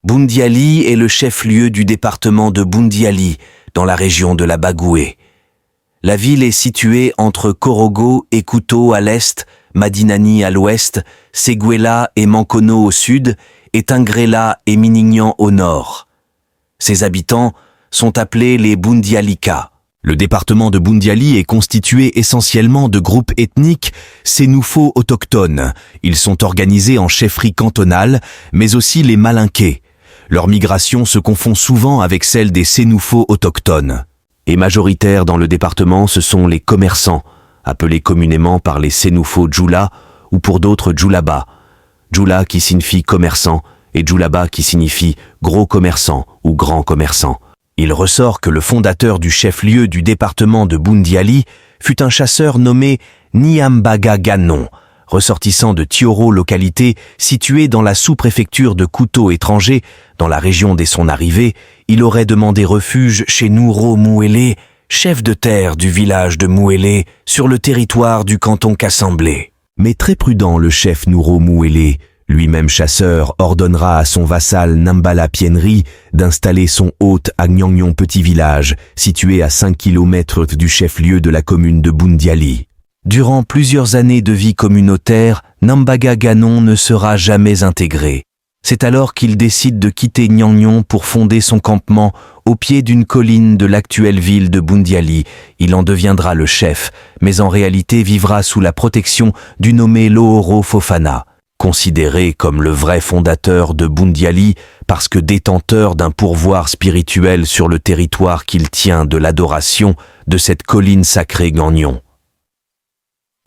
Boundiali est le chef-lieu du département de Boundiali, dans la région de la Bagoué. La ville est située entre Korogo et Kouto à l'est, Madinani à l'ouest, Séguéla et Mankono au sud, et Tingrela et Minignan au nord. Ses habitants sont appelés les Boundialika. Le département de Boundiali est constitué essentiellement de groupes ethniques sénoufo autochtones. Ils sont organisés en chefferies cantonales, mais aussi les Malinqués. Leur migration se confond souvent avec celle des sénoufo autochtones. Et majoritaires dans le département, ce sont les commerçants, appelés communément par les sénoufo Djoula ou pour d'autres Djoulaba. Djoula qui signifie commerçant et Djoulaba qui signifie gros commerçant ou grand commerçant. Il ressort que le fondateur du chef-lieu du département de Boundiali fut un chasseur nommé Nyambaga Ganon, ressortissant de Tioro, localité située dans la sous-préfecture de Kouto étranger. Dans la région dès son arrivée, il aurait demandé refuge chez Nouro Mouélé, chef de terre du village de Mouélé, sur le territoire du canton Kassamblé. Mais très prudent, le chef Nouro Mouélé, lui-même chasseur, ordonnera à son vassal Nambala Pienri d'installer son hôte à Gnangnon, petit village, situé à 5 km du chef-lieu de la commune de Boundiali. Durant plusieurs années de vie communautaire, Nambaga Ganon ne sera jamais intégré. C'est alors qu'il décide de quitter Gnangnon pour fonder son campement au pied d'une colline de l'actuelle ville de Boundiali. Il en deviendra le chef, mais en réalité vivra sous la protection du nommé Lohoro Fofana. Considéré comme le vrai fondateur de Boundiali parce que détenteur d'un pourvoir spirituel sur le territoire qu'il tient de l'adoration de cette colline sacrée Gnangnon.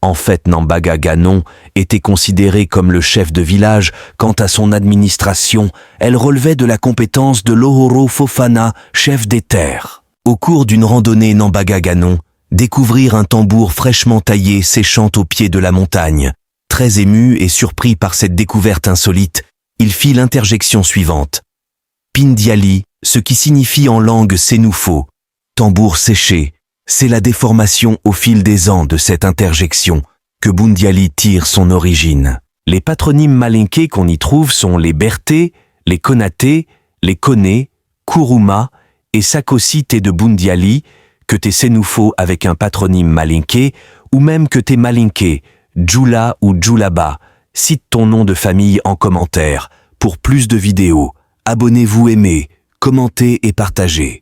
En fait, Nambaga Ganon était considéré comme le chef de village. Quant à son administration, elle relevait de la compétence de Lohoro Fofana, chef des terres. Au cours d'une randonnée, Nambaga Ganon découvrir un tambour fraîchement taillé séchant au pied de la montagne. Très ému et surpris par cette découverte insolite, il fit l'interjection suivante. Pindiali, ce qui signifie en langue sénoufo, tambour séché, c'est la déformation au fil des ans de cette interjection que Boundiali tire son origine. Les patronymes malinqués qu'on y trouve sont les Berté, les Konaté, les Koné, Kourouma et Sakosite de Boundiali, que t'es sénoufo avec un patronyme malinqué, ou même que t'es malinqué, Djoula ou Djoulaba. Cite ton nom de famille en commentaire. Pour plus de vidéos, abonnez-vous, aimez, commentez et partagez.